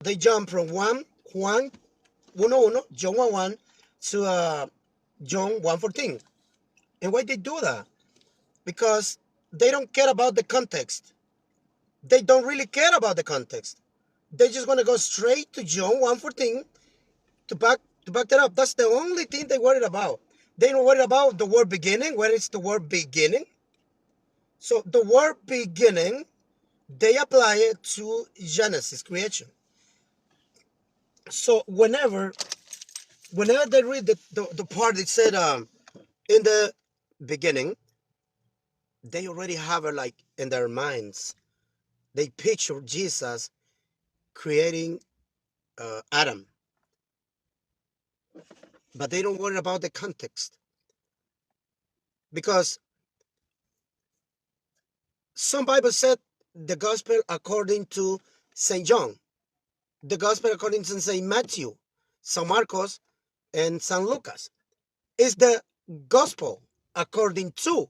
they jump from Juan 1:1, John 1:1 to John 1:14. And why they do that? Because they don't care about the context. They don't really care about the context. They just want to go straight to John 1:14 to back that up. That's the only thing they worried about. They don't worry about the word beginning. Where is the word beginning? So the word beginning, they apply it to Genesis creation. So whenever they read the part that said in the beginning, they already have it like in their minds. They picture Jesus creating Adam, but they don't worry about the context, because some Bible said the gospel according to St. John, the gospel according to St. Matthew, St. Marcos, and St. Lucas. Is the gospel according to.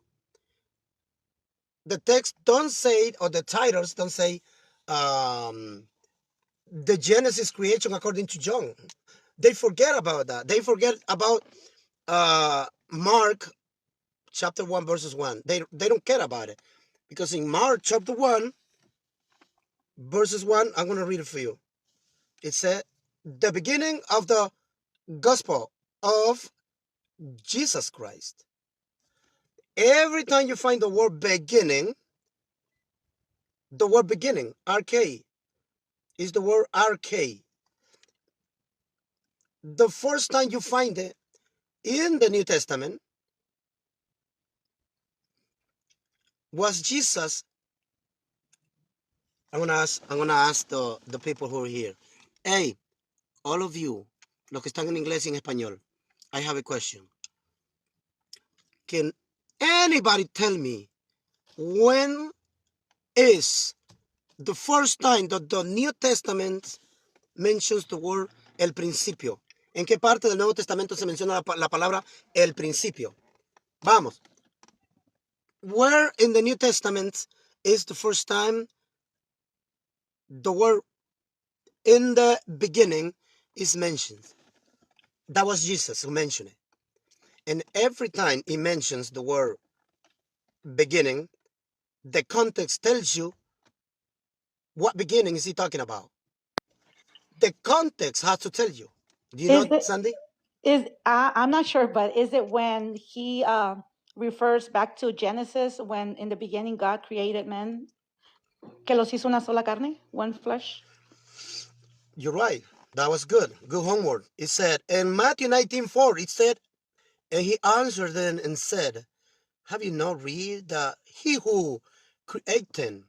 The text don't say, or the titles don't say, the Genesis creation according to John. They forget about that. They forget about Mark chapter 1 verses 1. They don't care about it, because in Mark chapter 1 verses 1, I'm going to read it for you. It said, the beginning of the gospel of Jesus Christ. Every time you find the word beginning, RK, is the word RK. The first time you find it in the New Testament was Jesus. I'm gonna ask the people who are here. Hey, all of you, los que están en inglés y en español, I have a question. Can anybody tell me when is the first time that the New Testament mentions the word el principio? ¿En qué parte del Nuevo Testamento se menciona la palabra el principio? Vamos. Where in the New Testament is the first time the word in the beginning is mentioned? That was Jesus who mentioned it. And every time he mentions the word beginning, the context tells you what beginning is he talking about. The context has to tell you. Do you know, Sandy? I'm not sure, but is it when he refers back to Genesis, when in the beginning God created man, que los hizo una sola carne, one flesh? You're right. That was good. Good homework. It said in Matthew 19:4, it said, and he answered them and said, have you not read that he who created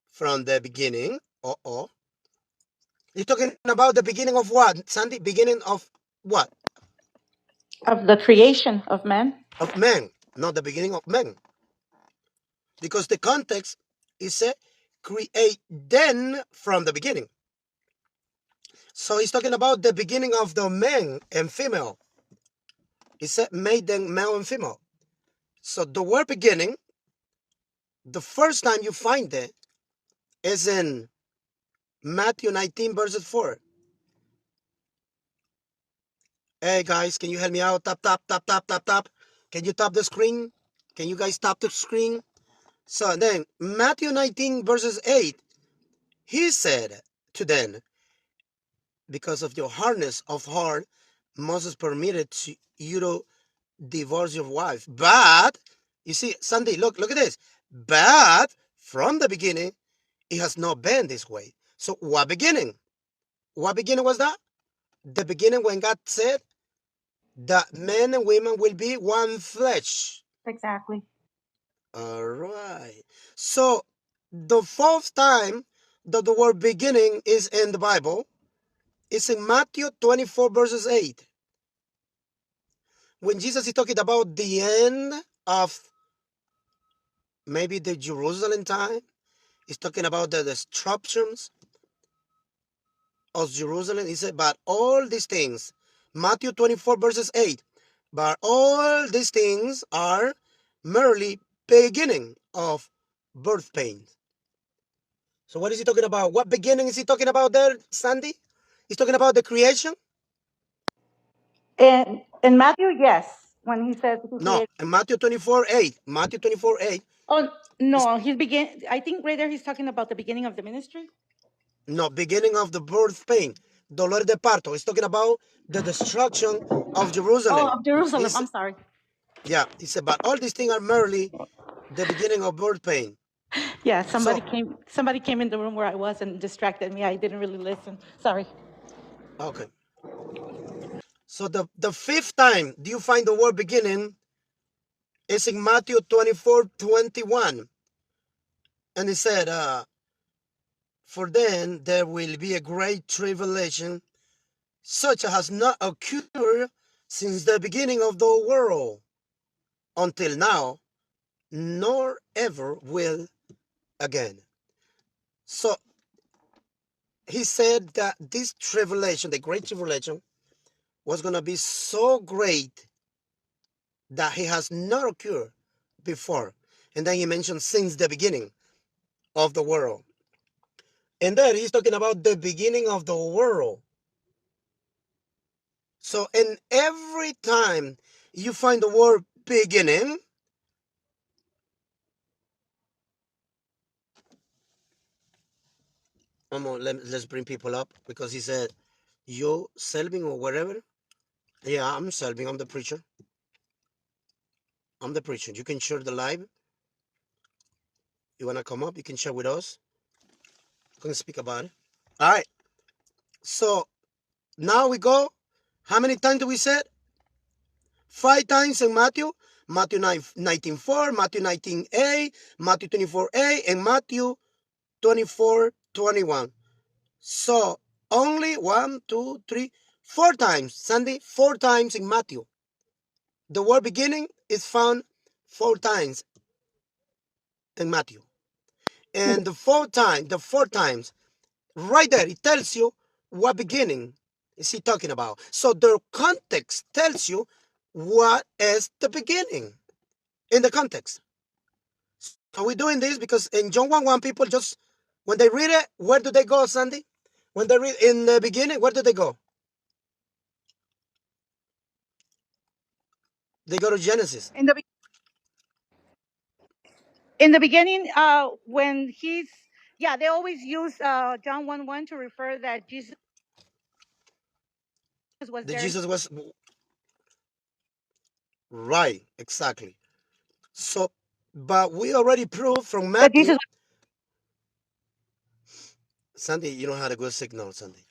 from the beginning? You're talking about the beginning of what, Sandy? Beginning of what? Of the creation of man? Of man, not the beginning of man. Because the context is create then from the beginning. So he's talking about the beginning of the man and female. He said made them male and female. So the word beginning, the first time you find it is in Matthew 19 verses 4. Hey guys, can you help me out? Tap, tap, tap, tap, tap, tap. Can you tap the screen? Can you guys tap the screen? So then Matthew 19 verses 8, he said to them, because of your hardness of heart, Moses permitted you to divorce your wife. But, you see, Sandy, look at this. But from the beginning, it has not been this way. So what beginning? What beginning was that? The beginning when God said that men and women will be one flesh. Exactly. All right. So the fourth time that the word beginning is in the Bible is in Matthew 24 verses 8. When Jesus is talking about the end of maybe the Jerusalem time, he's talking about the destructions of Jerusalem. He said, but all these things, Matthew 24 verses 8, but all these things are merely beginning of birth pains. So what is he talking about? What beginning is he talking about there, Sandy? He's talking about the creation? In Matthew, yes, when he says he No, created. in Matthew 24:8. Matthew 24:8. Oh no, he's begin. I think right there he's talking about the beginning of the ministry. No, beginning of the birth pain. Dolor de parto. He's talking about the destruction of Oh, Jerusalem. of Jerusalem. He's I'm sorry. Yeah, he said, but all these things are merely the beginning of birth pain. Yeah, So, somebody came in the room where I was and distracted me. I didn't really listen. Sorry. okay. So the fifth time do you find the word beginning is in Matthew 24:21. And he said, for then there will be a great tribulation, such as has not occurred since the beginning of the world until now, nor ever will again. So he said that this tribulation, the great tribulation, was going to be so great that he has not occurred before. And then he mentioned since the beginning of the world. And there he's talking about the beginning of the world. So, in every time you find the word beginning, let's bring people up because he said, you, Selvin, or whatever. Yeah, I'm Selvin. I'm the preacher. I'm the preacher. You can share the live. You want to come up? You can share with us. You can speak about it. All right. So, now we go. How many times do we say? 5 times in Matthew. Matthew 19:4, Matthew 19:8, Matthew 24:8, and Matthew 24:21. So only 1, 2, 3, 4 times, Sandy, 4 times in Matthew. The word beginning is found 4 times in Matthew. And the four times, right there, it tells you what beginning is he talking about. So the context tells you what is the beginning in the context. So we're doing this because in John 1:1, people just, when they read it, where do they go, Sandy? When they read in the beginning, where do they go? They go to Genesis. In the beginning, when he's yeah, they always use John 1:1 to refer that Jesus was The there. Jesus was right, exactly. So, but we already proved from That Matthew. Jesus. Sandy, you don't have a good signal, Sandy.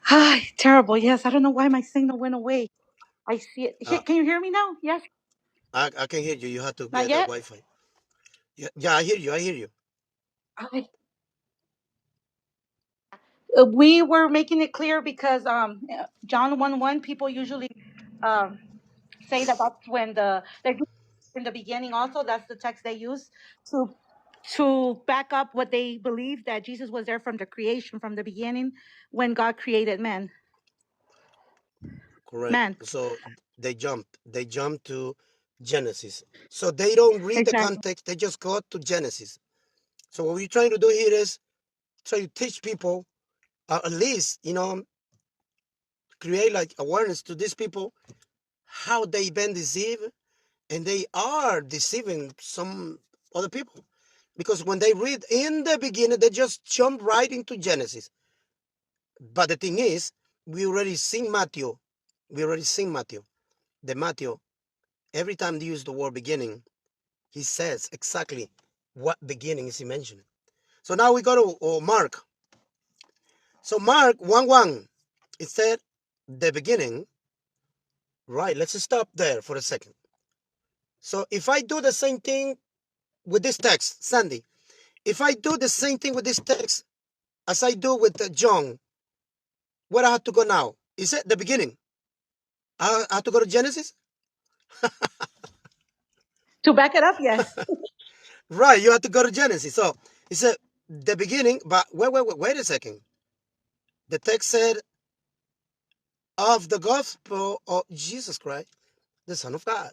Hi, terrible. Yes, I don't know why my signal went away. I see it. Uh, Can you hear me now? Yes. I can hear you. You have to Not get the yet. Wi-Fi. Yeah, yeah, I hear you. I hear you. I, we were making it clear because John 1:1 people usually um, say that that's when they're in the beginning. Also, that's the text they use to back up what they believe that Jesus was there from the creation, from the beginning, when God created man. Correct. Man, So they jumped. They jumped to Genesis. So they don't read the exactly. context. They just go to Genesis. So what we're trying to do here is try to teach people, at least, create like awareness to these people how they've been deceived, and they are deceiving some other people because when they read in the beginning, they just jump right into Genesis. But the thing is, we already seen Matthew. We already seen Matthew. The Matthew, every time they use the word beginning, he says exactly what beginning is he mentioning. So now we go to Mark. So Mark 1:1, it said the beginning. Right, let's stop there for a second. So if I do the same thing with this text, Sandy, if I do the same thing with this text as I do with John, where I have to go now? Is it the beginning? I have to go to Genesis? To back it up, yes. Right, you have to go to Genesis. So it said the beginning, but wait a second. The text said of the gospel of Jesus Christ, the Son of God.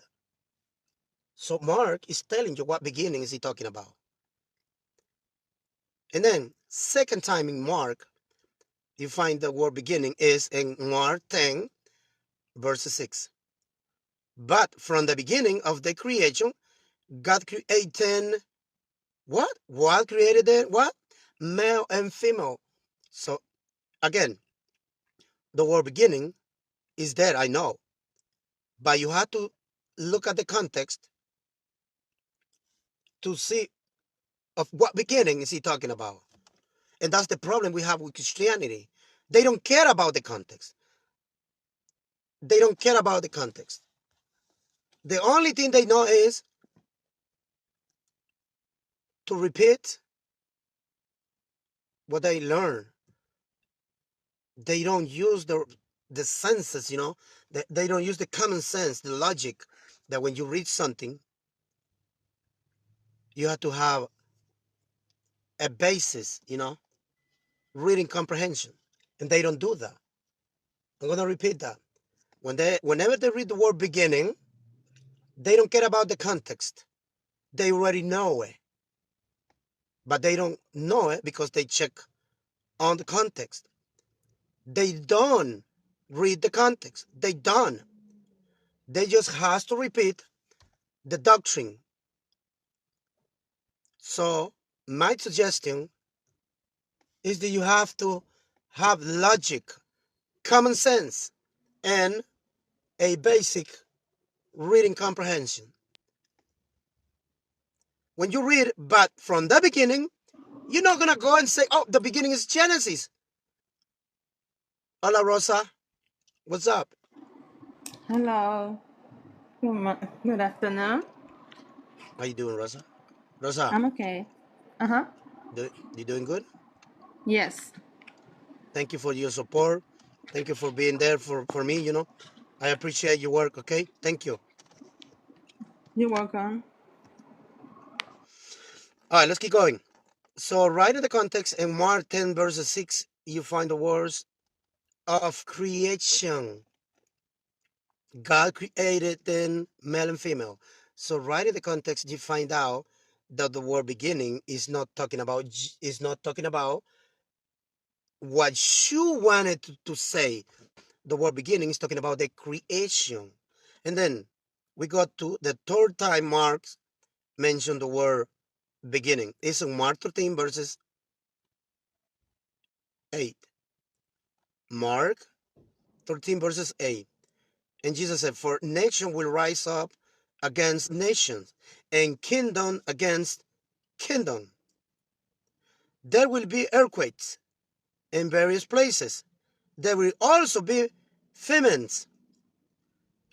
So Mark is telling you what beginning is he talking about. And then second time in Mark, you find the word beginning is in Mark 10, verse 6. But from the beginning of the creation, God created what? What created it? What? Male and female. So again, the word beginning is there, I know. But you have to look at the context to see of what beginning is he talking about. And that's the problem we have with Christianity. They don't care about the context. They don't care about the context. The only thing they know is to repeat what they learn. They don't use the senses, They don't use the common sense, the logic, that when you read something, you have to have a basis, reading comprehension. And they don't do that. I'm going to repeat that. Whenever they read the word beginning, they don't care about the context. They already know it. But they don't know it because they check on the context. They don't read the context. They don't. They just has to repeat the doctrine. So my suggestion is that you have to have logic, common sense, and a basic reading comprehension. When you read, but from the beginning, you're not going to go and say, oh, the beginning is Genesis. Hola, Rosa. What's up? Hello. Good afternoon. How you doing, Rosa? Rosa, I'm okay. Uh-huh. you doing good? Yes. Thank you for your support. Thank you for being there for me, I appreciate your work, okay? Thank you. You're welcome. All right, let's keep going. So right in the context in Mark 10, verse 6, you find the words of creation. God created then male and female. So right in the context, you find out that the word beginning is not talking about what you wanted to say. The word beginning is talking about the creation. And then we got to the third time Mark mentioned the word beginning. It's in Mark 13, verses 8. Mark 13, verses 8. And Jesus said, for nation will rise up against nations, and kingdom against kingdom. There will be earthquakes in various places. There will also be famines.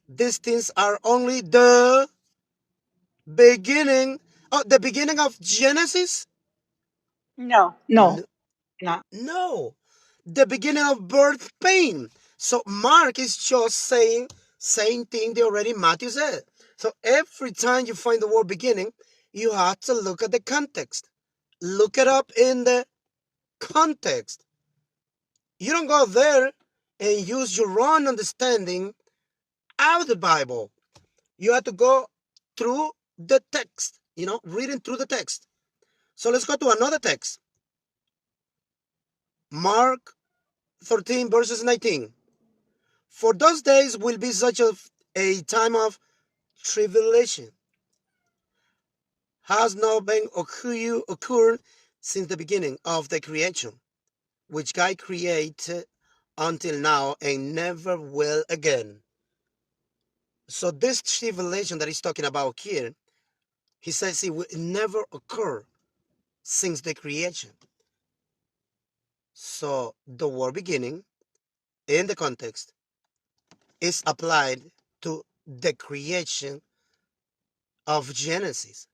These things are only the beginning. Oh, the beginning of Genesis? No, no, No, not. no. The beginning of birth pain. So Mark is just saying same thing they already Matthew said. So every time you find the word beginning, you have to look at the context. Look it up in the context. You don't go there and use your own understanding out of the Bible. You have to go through the text, reading through the text. So let's go to another text. Mark 13, verses 19. For those days will be such a time of tribulation. Has not been occurred since the beginning of the creation, which God created until now and never will again. So this tribulation that he's talking about here, he says it will never occur since the creation. So the word beginning in the context is applied to the creation of Genesis.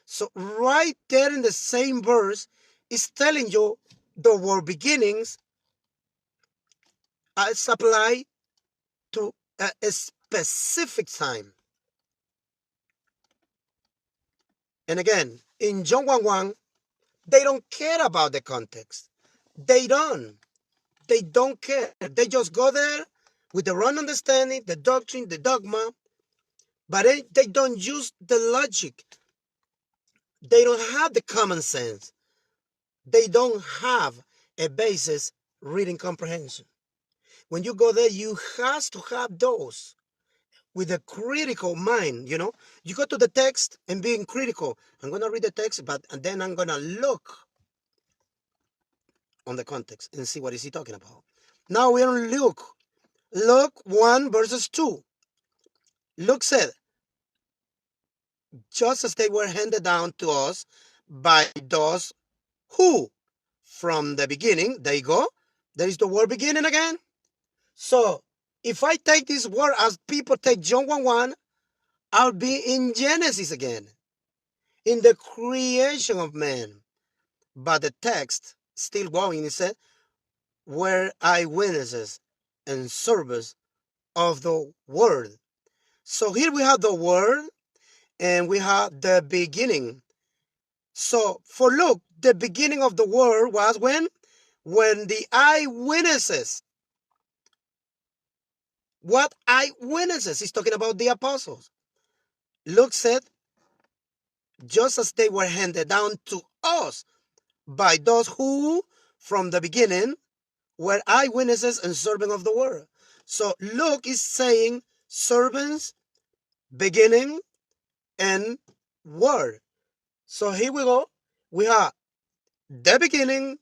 So right there in the same verse is telling you the word beginnings is applied to a specific time. And again, in John 1:1, they don't care about the context. They don't. They don't care. They just go there with the wrong understanding, the doctrine, the dogma, but they don't use the logic. They don't have the common sense. they don't have a basis reading comprehension. When you go there, you have to have those with a critical mind. You go to the text and being critical. I'm going to read the text, and then I'm going to look on the context and see what is he talking about. Now we're on Luke. Luke 1 verses 2. Luke said, just as they were handed down to us by those who, from the beginning, there you go. There is the word beginning again. So if I take this word as people take John 1:1, I'll be in Genesis again, in the creation of man. But the text still going, it said, were eyewitnesses and servers of the word. So here we have the word and we have the beginning. So for Luke, the beginning of the word was when the eyewitnesses. What eyewitnesses? He's talking about the apostles. Luke said, just as they were handed down to us by those who, from the beginning, were eyewitnesses and servants of the word. So Luke is saying servants, beginning, and word. So here we go. We have the beginning,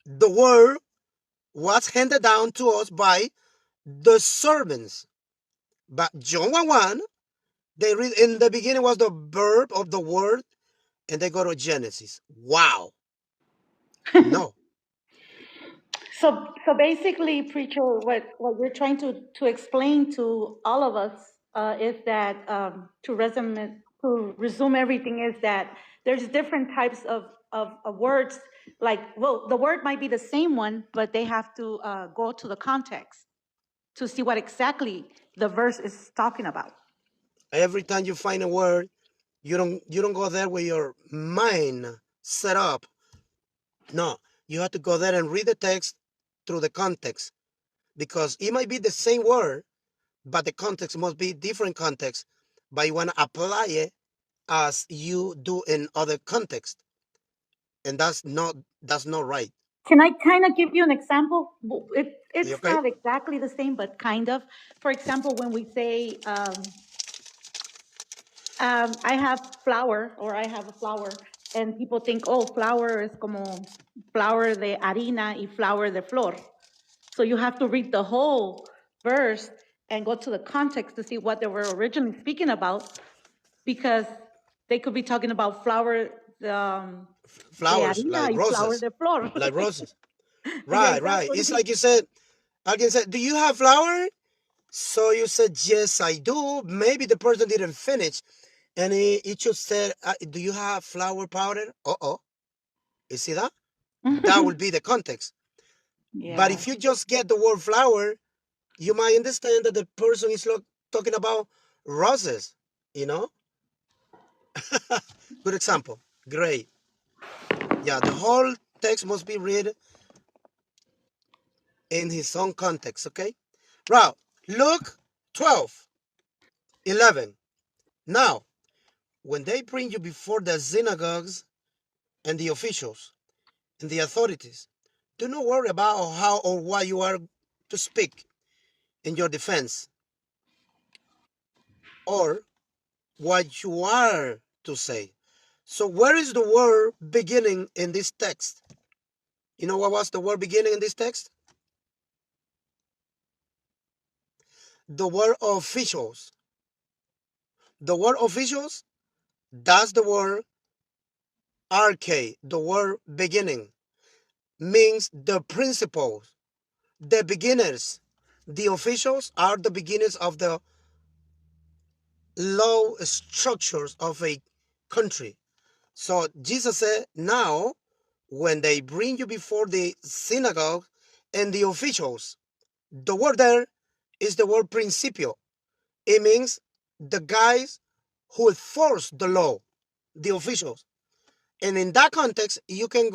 the word was handed down to us by the servants. But John 1:1, they read in the beginning was the verb of the word, and they go to Genesis. Wow. No. So basically, preacher, what you're trying to explain to all of us is that to resume everything is that there's different types of words. Like, well, the word might be the same one, but they have to go to the context to see what exactly the verse is talking about. Every time you find a word, you don't go there with your mind set up. No, you have to go there and read the text through the context, because it might be the same word, but the context must be different context, but you want to apply it as you do in other context, and that's not right. Can I kind of give you an example? You It's okay? not exactly the same, but kind of. For example, when we say I have flour or I have a flour, and people think, oh, flour is como flour de harina y flour de flor. So you have to read the whole verse and go to the context to see what they were originally speaking about, because they could be talking about flour de Flowers harina like y flour roses, de flor. like roses. Yeah, Right. It's exactly. like you said. I can say, do you have flour? So you said, yes, I do. Maybe the person didn't finish, and it should say, do you have flour powder? You see that? That will be the context. But Yeah. if you just get the word flour, you might understand that the person is talking about roses. You know. Good example. Great. Yeah, the whole text must be read in his own context. Okay. Right. Luke 12:11. Now, when they bring you before the synagogues and the officials and the authorities, do not worry about how or why you are to speak in your defense, or what you are to say. So where is the word beginning in this text? You know what was the word beginning in this text? The word officials. The word officials, that's the word arche, the word beginning, means the principles, the beginners. The officials are the beginners of the law structures of a country. So Jesus said, now, when they bring you before the synagogue and the officials, the word there is the word principio. It means the guys who enforce the law, the officials. And in that context, you guys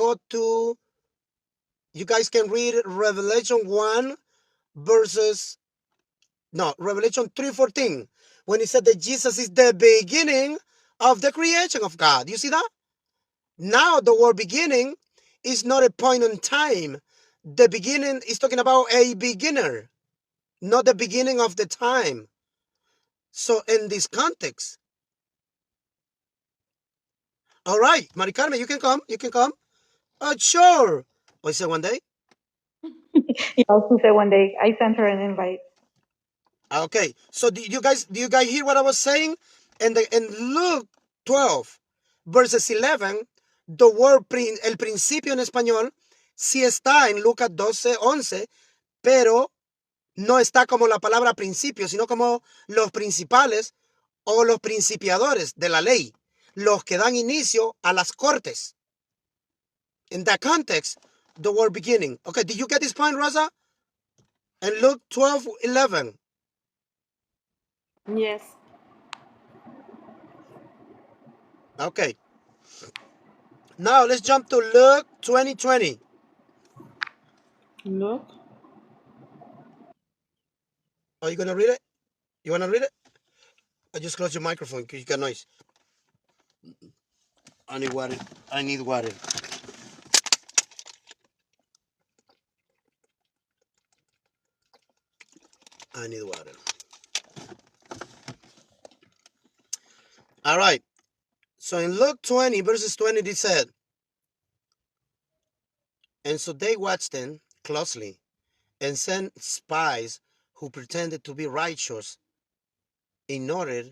can read Revelation 1 verses, no, Revelation 3:14, when he said that Jesus is the beginning of the creation of God. You see that? Now the word beginning is not a point in time. The beginning is talking about a beginner, not the beginning of the time. So in this context, all right, Mari Carmen, you can come. You can come. Sure. I said one day. Yeah, she said one day I sent her an invite. Okay. So do you guys hear what I was saying? And in Luke 12, verses 11, the word el principio en español sí está en Lucas 12:11, pero no está como la palabra principio, sino como los principales o los principiadores de la ley, los que dan inicio a las cortes. In that context, the word beginning. Okay, did you get this point, Rosa? And Luke 12:11. Yes. Okay. Now let's jump to Luke 20:20. Look. Are you gonna read it? You wanna read it? I just close your microphone because you got noise. I need water. I need water. I need water. All right. So in Luke 20, verses 20, it said, and so they watched him closely and sent spies who pretended to be righteous in order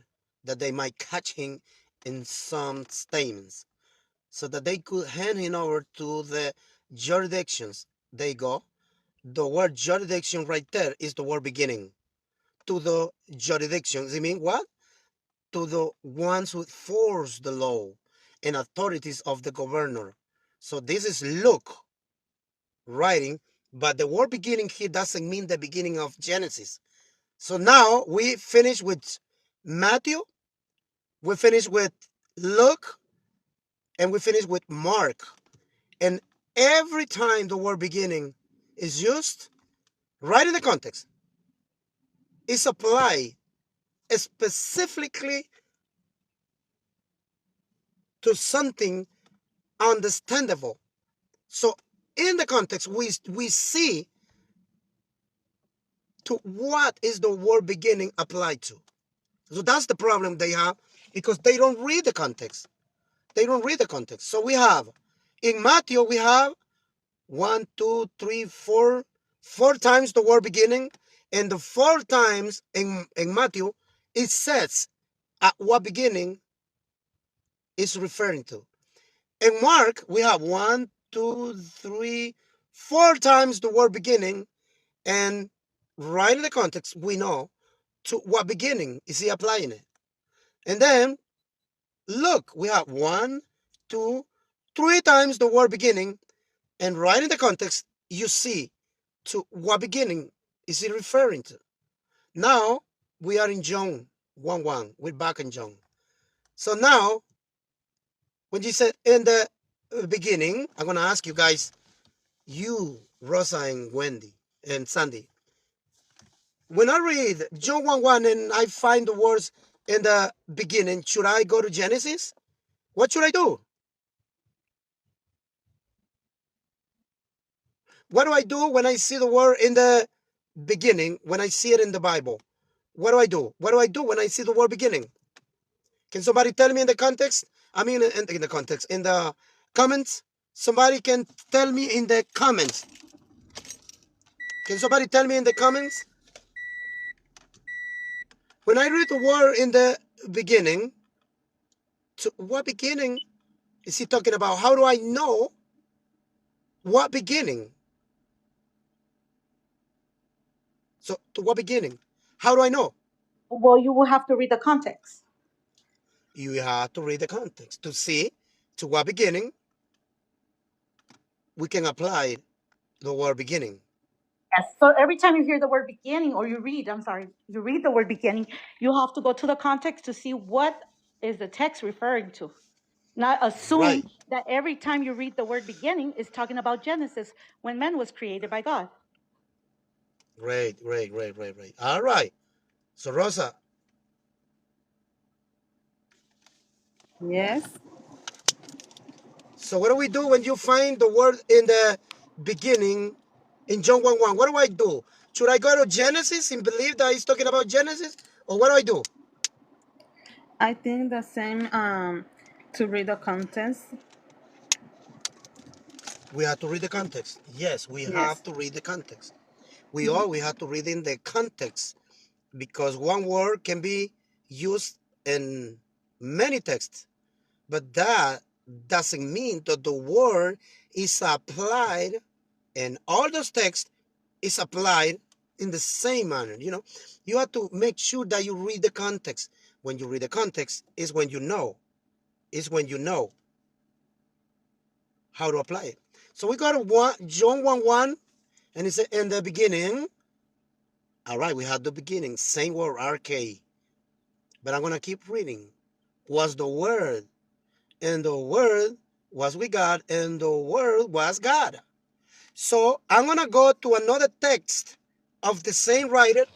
that they might catch him in some statements, so that they could hand him over to the jurisdictions they go. The word jurisdiction right there is the word beginning. To the jurisdictions. I mean what? To the ones who force the law and authorities of the governor. So this is Luke writing, but the word beginning here doesn't mean the beginning of Genesis. So now we finish with Matthew, we finish with Luke, and we finish with Mark. And every time the word beginning is used, right in the context, it's applied specifically to something understandable. So in the context, we see to what is the word beginning applied to. So that's the problem they have, because they don't read the context. They don't read the context. So we have in Matthew, we have one, two, three, four times the word beginning, and the four times in Matthew, it says at what beginning is referring to. In Mark, we have one, two, three, four times the word beginning, and right in the context, we know to what beginning is he applying it. And then look, we have one, two, three times the word beginning, and right in the context, you see to what beginning is he referring to. Now we are in John 1:1. We're back in John. So now, when you said in the beginning, I'm gonna ask you guys, you, Rosa and Wendy and Sandy, when I read John 1:1 and I find the words in the beginning, should I go to Genesis? What should I do? What do I do when I see the word in the beginning, when I see it in the Bible? What do I do? What do I do when I see the word beginning? Can somebody tell me in the context? I mean, in the context, in the comments? Somebody can tell me in the comments. Can somebody tell me in the comments? When I read the word in the beginning, to what beginning is he talking about? How do I know what beginning? So, to what beginning? How do I know? Well, you will have to read the context. You have to read the context to see to what beginning we can apply the word beginning. Yes. So every time you hear the word beginning, or you read the word beginning, you have to go to the context to see what is the text referring to. Not assume Right. that every time you read the word beginning is talking about Genesis when man was created by God. Great, great, great, great, great. All right. So, Rosa, Yes. So what do we do when you find the word in the beginning in John 1:1? What do I do? Should I go to Genesis and believe that he's talking about Genesis? Or what do I do? I think the same to read the context. We have to read the context. Yes, we Yes. have to read the context. We have to read in the context because one word can be used in many texts, but that doesn't mean that the word is applied in all those texts is applied in the same manner. You have to make sure that you read the context. When you read the context is when you know how to apply it. So we got John 1:1, and it's in the beginning. All right, we had the beginning, same word, RK. But I'm going to keep reading. Was the Word, and the Word was with God, and the Word was God. So I'm going to go to another text of the same writer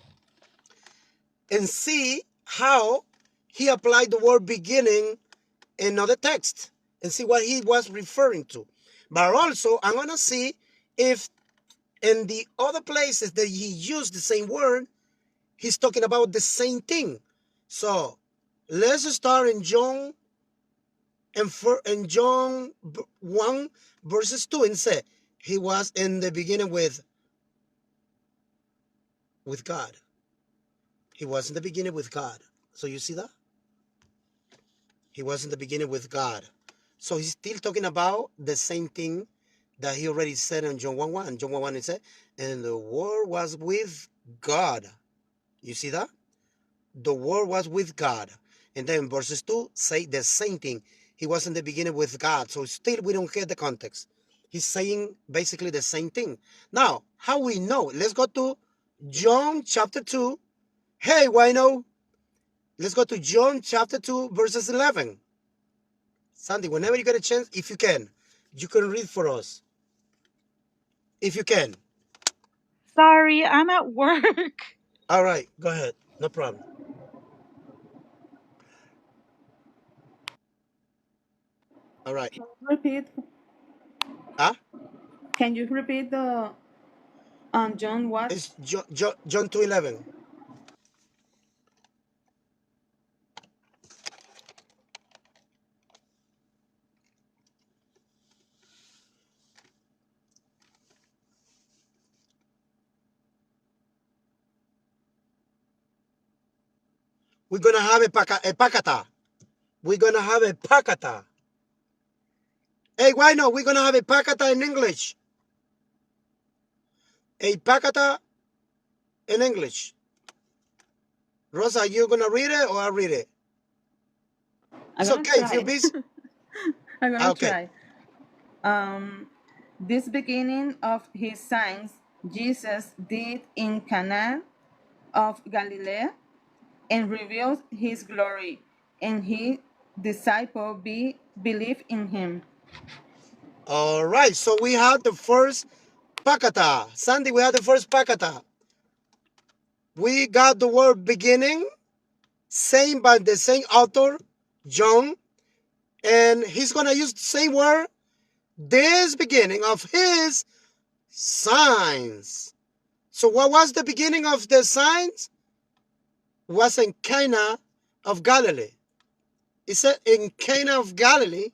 and see how he applied the word beginning in another text and see what he was referring to. But also, I'm going to see if in the other places that he used the same word, he's talking about the same thing. So let's start in John and John 1 verses 2 and say he was in the beginning with God. He was in the beginning with God. So you see that? He was in the beginning with God. So he's still talking about the same thing that he already said in John 1:1. John 1:1 he said, and the word was with God. You see that? The word was with God. And then verses 2 say the same thing. He was in the beginning with God. So still we don't get the context. He's saying basically the same thing. Now, how we know? Let's go to John chapter 2. Hey, Wino. Let's go to John chapter 2, verses 11. Sandy, whenever you get a chance, if you can read for us. If you can. Sorry, I'm at work. All right, go ahead. No problem. All right. Repeat. Huh? Can you repeat the John what? It's John 2:11. We're going to have a pakata. We're going to have a pakata. Hey, why not? We're going to have a pakata in English. A pakata in English. Rosa, you going to read it or I read it? I'm It's gonna okay if you're try. busy. I'm gonna Okay. try. This beginning of his signs Jesus did in Cana of Galilee and revealed his glory, and his disciples believed in him. All right. So we have the first pakata. Sandy, we have the first pakata. We got the word beginning, same by the same author, John, and he's going to use the same word, this beginning of his signs. So what was the beginning of the signs? Was in Cana of Galilee. It said in Cana of Galilee, it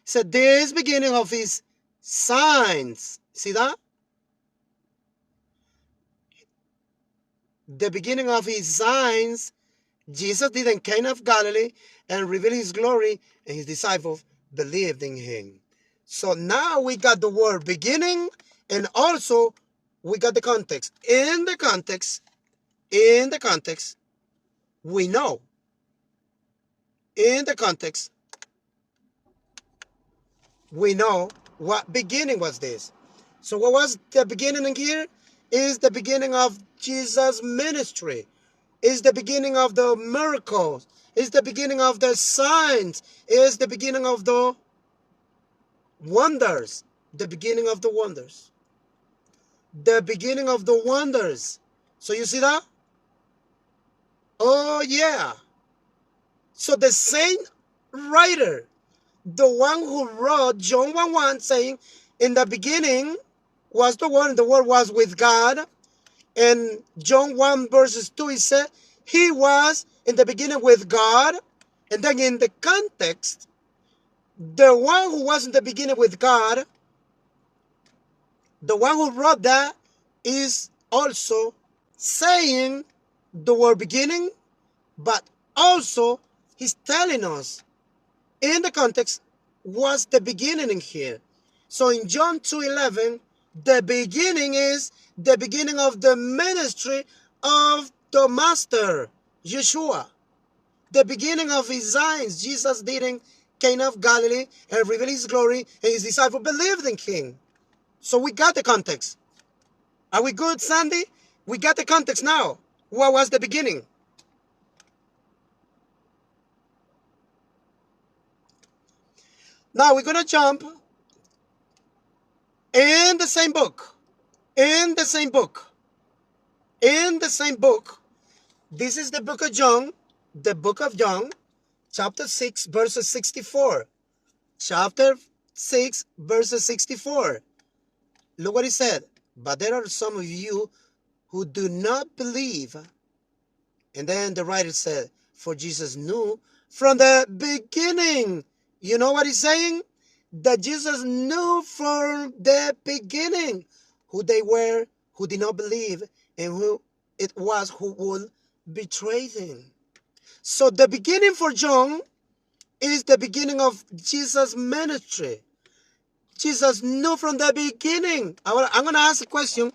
said this beginning of his signs. See that? The beginning of his signs Jesus did in Cana of Galilee and revealed his glory, and his disciples believed in him. So now we got the word beginning, and also we got the context. In the context, we know. In the context, we know what beginning was this. So what was the beginning in here? Is the beginning of Jesus' ministry. Is the beginning of the miracles. Is the beginning of the signs. Is the beginning of the wonders. The beginning of the wonders. The beginning of the wonders. So you see that? Oh yeah. So the same writer the one who wrote John 1:1 saying, in the beginning was the Word, and the Word was with God. And John 1 verses 2, he said, he was in the beginning with God. And then in the context, the one who was in the beginning with God, the one who wrote that, is also saying the word beginning, but also he's telling us in the context what's the beginning in here. So in John 2:11, the beginning is the beginning of the ministry of the Master, Yeshua. The beginning of his signs Jesus did in Cana of Galilee and revealed his glory, and his disciples believed in him. So we got the context. Are we good, Sandy? We got the context now. What was the beginning? Now we're going to jump in the same book. In the same book. In the same book. This is the book of John. The book of John, chapter 6, verses 64. Chapter 6, verses 64. Look what he said. But there are some of you who do not believe. And then the writer said, for Jesus knew from the beginning. You know what he's saying? That Jesus knew from the beginning who they were, who did not believe, and who it was who would betray him. So the beginning for John is the beginning of Jesus' ministry. Jesus knew from the beginning. I'm going to ask a question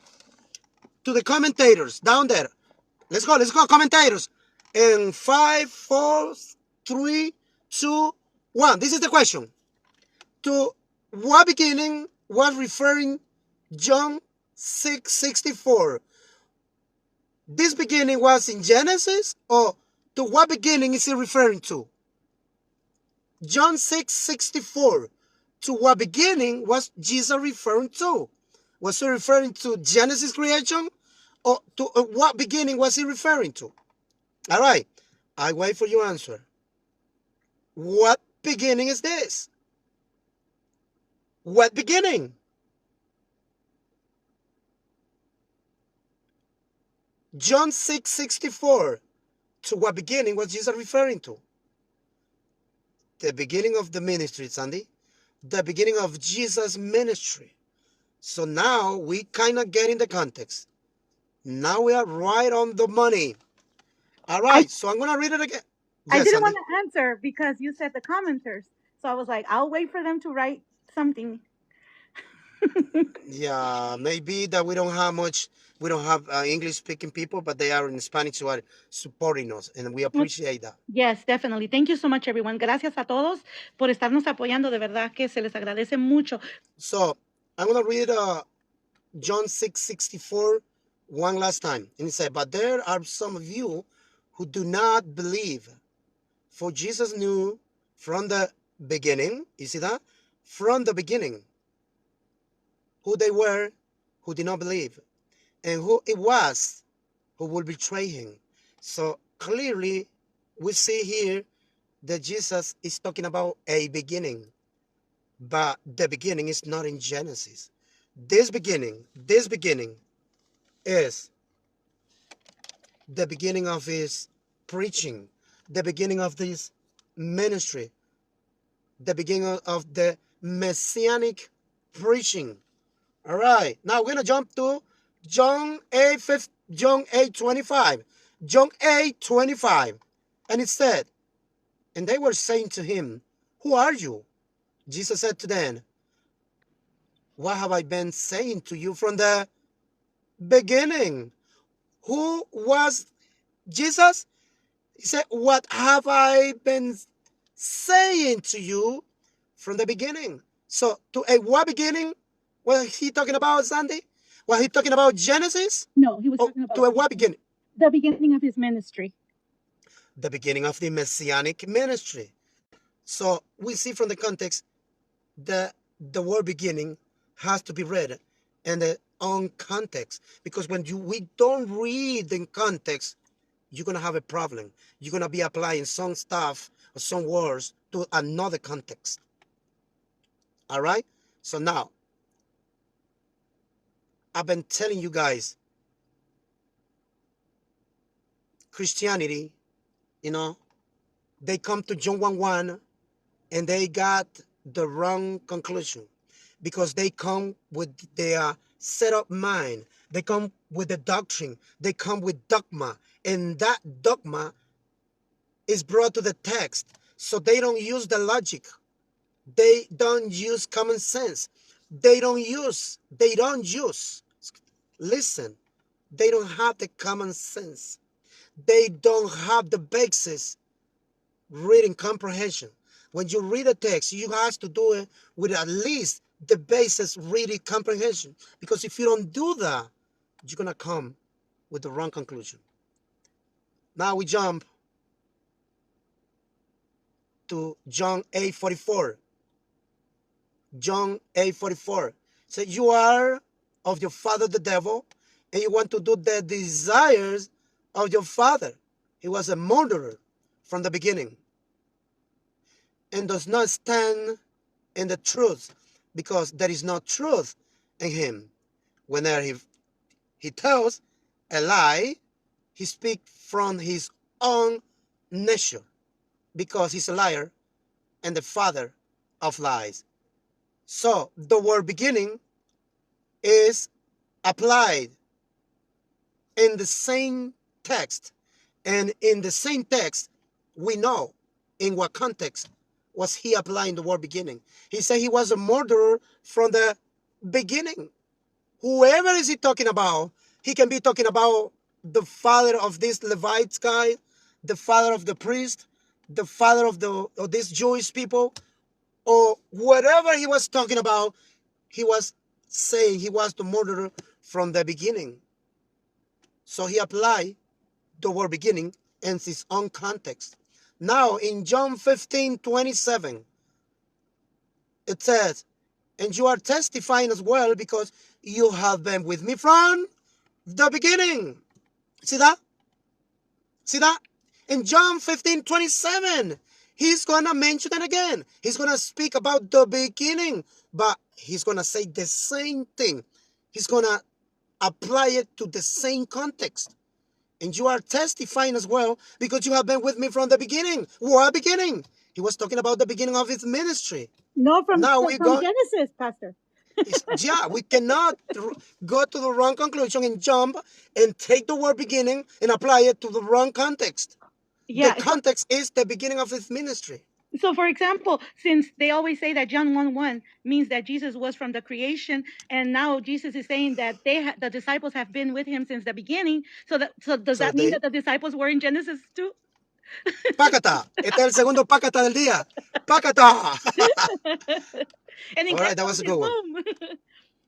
to the commentators down there. Let's go, commentators. In 5, 4, 3, 2, 1. This is the question. To what beginning was referring John 6:64? This beginning was in Genesis, or to what beginning is he referring to? John 6:64. To what beginning was Jesus referring to? Was he referring to Genesis creation? Or to what beginning was he referring to? All right. I wait for your answer. What beginning is this? What beginning? John 6:64. To what beginning was Jesus referring to? The beginning of the ministry, Sandy. The beginning of Jesus' ministry. So now we kind of get in the context. Now we are right on the money. All right, so I'm going to read it again. I Yes, didn't Sandy. want to answer because you said the commenters. So I was like, I'll wait for them to write something. Yeah, maybe that we don't have English speaking people, but they are in Spanish who are supporting us, and we appreciate that. Yes, definitely. Thank you so much, everyone. Gracias a todos por estarnos apoyando. De verdad que se les agradece mucho. So I'm going to read John 6:64 one last time. And it said, but there are some of you who do not believe. For Jesus knew from the beginning, you see that? From the beginning, who they were who did not believe, and who it was who would betray him. So clearly, we see here that Jesus is talking about a beginning, but the beginning is not in Genesis. This beginning is the beginning of his preaching, the beginning of this ministry, the beginning of the messianic preaching. All right, now we're gonna jump to John 8:25. John 8:25, and it said, and they were saying to him, who are you? Jesus said to them, what have I been saying to you from the beginning? Who was Jesus? He said, what have I been saying to you from the beginning? So to a what beginning was he talking about, Sandy? Was he talking about Genesis? No, he was talking about to a what beginning? the beginning of his ministry. The beginning of the messianic ministry. So we see from the context that the word beginning has to be read in the own context, because when we don't read in context, you're going to have a problem. You're going to be applying some stuff or some words to another context. All right? So now, I've been telling you guys, Christianity, they come to John 1:1 and they got the wrong conclusion because they come with their set up mind. They come with the doctrine. They come with dogma. And that dogma is brought to the text. So they don't use the logic. They don't use common sense. They don't use, listen, they don't have the common sense. They don't have the basis reading comprehension. When you read a text, you have to do it with at least the basis reading comprehension. Because if you don't do that, you're going to come with the wrong conclusion. Now we jump to John 8:44. John 8:44. So you are of your father the devil, and you want to do the desires of your father. He was a murderer from the beginning and does not stand in the truth, because there is no truth in him. Whenever he tells a lie, he speaks from his own nature, because he's a liar and the father of lies. So the word beginning is applied in the same text. And in the same text, we know in what context was he applying the word beginning. He said he was a murderer from the beginning. Whoever is he talking about, he can be talking about the father of this Levite guy, the father of the priest, the father of these Jewish people, or whatever he was talking about. He was saying he was the murderer from the beginning. So he applied the word beginning in his own context. Now in John 15:27, it says, and you are testifying as well because you have been with me from the beginning. See that? See that? In John 15:27, he's going to mention it again. He's going to speak about the beginning, but he's going to say the same thing. He's going to apply it to the same context. And you are testifying as well because you have been with me from the beginning. What beginning? He was talking about the beginning of his ministry. No, from Go. Genesis, Pastor. Yeah, we cannot go to the wrong conclusion and jump and take the word beginning and apply it to the wrong context. Yeah. The context is the beginning of his ministry. So, for example, since they always say that John 1:1 means that Jesus was from the creation, and now Jesus is saying that the disciples have been with him since the beginning. So does that mean that the disciples were in Genesis too? Pácata. Este es el segundo pácata del día. Pácata. All right, that was a good one.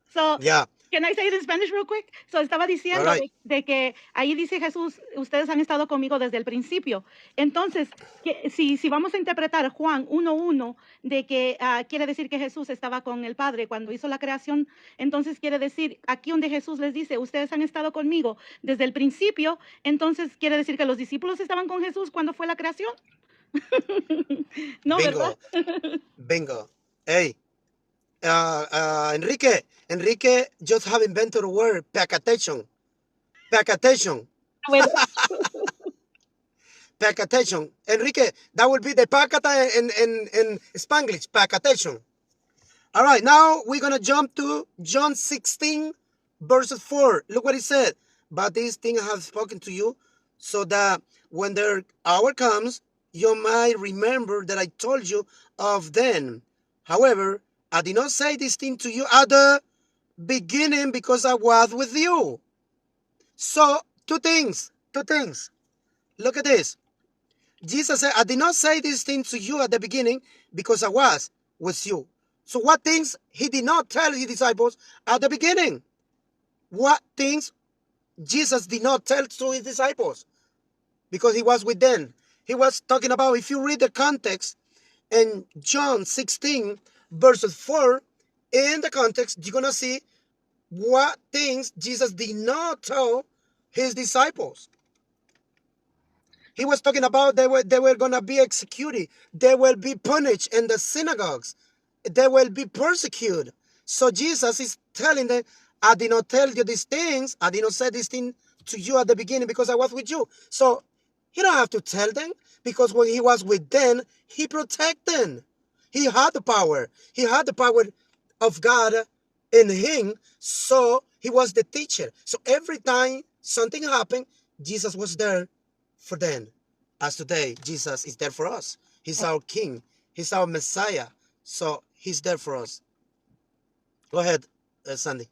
So, yeah. Can I say it in Spanish real quick? So, estaba diciendo de que ahí dice Jesús, ustedes han estado conmigo desde el principio. Entonces, si vamos a interpretar Juan 1:1 de que quiere decir que Jesús estaba con el Padre cuando hizo la creación, entonces quiere decir, aquí donde Jesús les dice, ustedes han estado conmigo desde el principio, entonces quiere decir que los discípulos estaban con Jesús cuando fue la creación. No, Bingo. ¿Verdad? Bingo. Hey. Enrique just have invented a word, packatation. Packatation. Packatation. Enrique, that would be the pacata in Spanglish, packatation. All right, now we're going to jump to John 16, verses 4. Look what he said. But these things I have spoken to you, so that when their hour comes, you might remember that I told you of them. However, I did not say this thing to you at the beginning because I was with you. So, two things. Look at this. Jesus said, I did not say this thing to you at the beginning because I was with you. So what things he did not tell his disciples at the beginning? What things Jesus did not tell to his disciples? Because he was with them. He was talking about, if you read the context in John 16, verses 4, in the context, you're going to see what things Jesus did not tell his disciples. He was talking about they were going to be executed. They will be punished in the synagogues. they will be persecuted. So Jesus is telling them, I did not tell you these things. I did not say this thing to you at the beginning because I was with you. So he don't have to tell them, because when he was with them, he protected them. He had the power. He had the power of God in him. So he was the teacher. So every time something happened, Jesus was there for them. As today, Jesus is there for us. He's our King. He's our Messiah. So he's there for us. Go ahead, Sandy.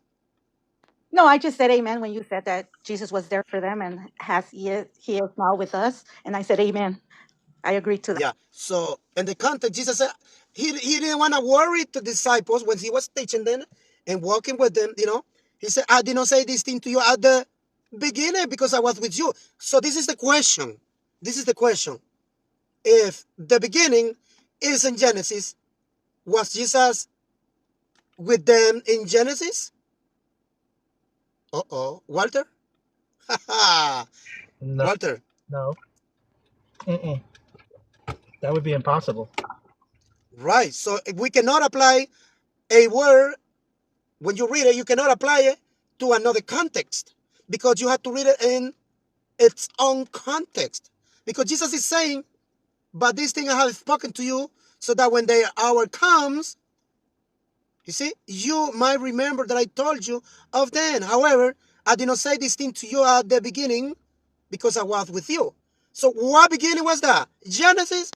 No, I just said amen when you said that Jesus was there for them and he is now with us. And I said amen. I agree to that. Yeah. So in the context, Jesus said he didn't want to worry the disciples when he was teaching them and walking with them. He said, I did not say this thing to you at the beginning because I was with you. So this is the question. This is the question. If the beginning is in Genesis, was Jesus with them in Genesis? Uh-oh. Walter? No, Walter. no. Mm-mm. That would be impossible. Right. So if we cannot apply a word, when you read it, you cannot apply it to another context, because you have to read it in its own context. Because Jesus is saying, but this thing I have spoken to you, so that when the hour comes, you see, you might remember that I told you of then. However, I did not say this thing to you at the beginning because I was with you. So what beginning was that? Genesis?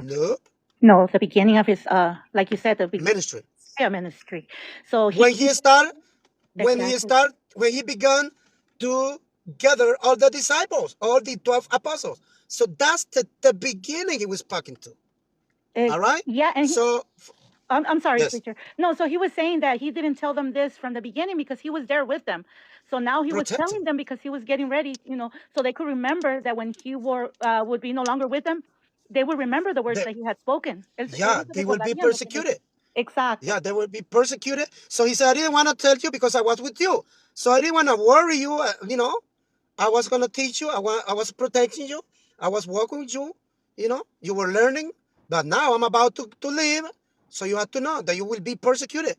Nope. No, the beginning of his, like you said, the beginning Ministry. of his ministry. So When he started, exactly. when he began to gather all the disciples, all the 12 apostles. So that's the beginning he was speaking to. All right? Yeah, and So, I'm sorry, yes, preacher. No, so he was saying that he didn't tell them this from the beginning because he was there with them. So now he was protecting. telling them because he was getting ready, so they could remember that when would be no longer with them, they would remember the words The, that he had spoken. yeah, Ellos se they will be recordarían lo que persecuted. exacto. Yeah, they will be persecuted. So he said, I didn't want to tell you because I was with you. So I didn't want to worry you. I was going to teach you. I was protecting you. I was walking with you. You were learning. But now I'm about to leave. So you have to know that you will be persecuted.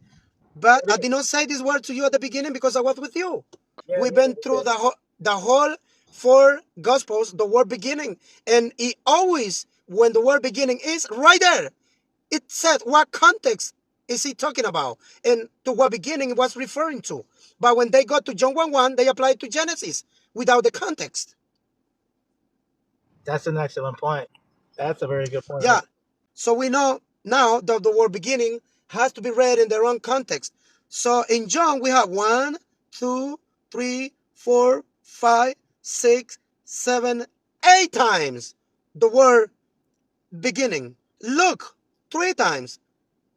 But I did not say this word to you at the beginning because I was with you. Yeah, We've been through the whole four gospels, the word beginning. And it always, when the word beginning is right there, it said what context is he talking about and to what beginning it was referring to. But when they got to John 1:1, they applied to Genesis without the context. that's an excellent point. That's a very good point, Yeah. right? So we know now that the word beginning has to be read in their own context. So in John, we have 1, 2, 3, 4, 5, 6, 7, 8 times the word beginning. Luke, 3 times.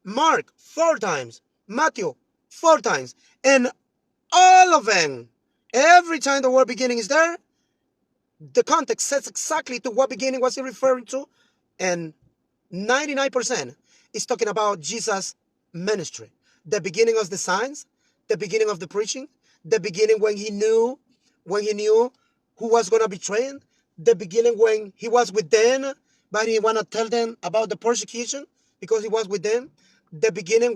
Mark, 4 times. Matthew, 4 times. And all of them, every time the word beginning is there, the context says exactly to what beginning was he referring to. And 99% is talking about Jesus' ministry. The beginning of the signs, the beginning of the preaching, the beginning when he knew who was going to betray him, the beginning when he was with them, but he want to tell them about the persecution because he was with them, the beginning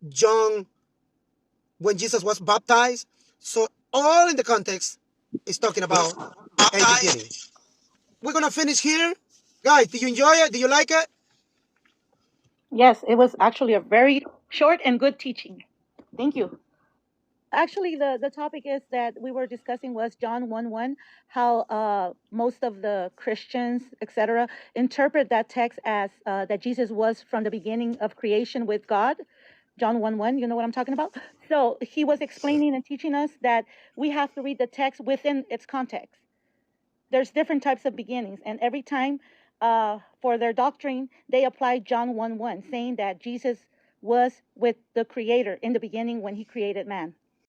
John, when Jesus was baptized. So all in the context is talking about a beginning. We're going to finish here. Guys, did you enjoy it? Did you like it? Yes, it was actually a very short and good teaching. Thank you. Actually, the topic is that we were discussing was John 1:1, how most of the Christians, etc., interpret that text as that Jesus was from the beginning of creation with God. John 1:1, you know what I'm talking about? So he was explaining and teaching us that we have to read the text within its context. There's different types of beginnings, and every time for their doctrine, they apply John 1:1, saying that Jesus was with the Creator in the beginning when he created man.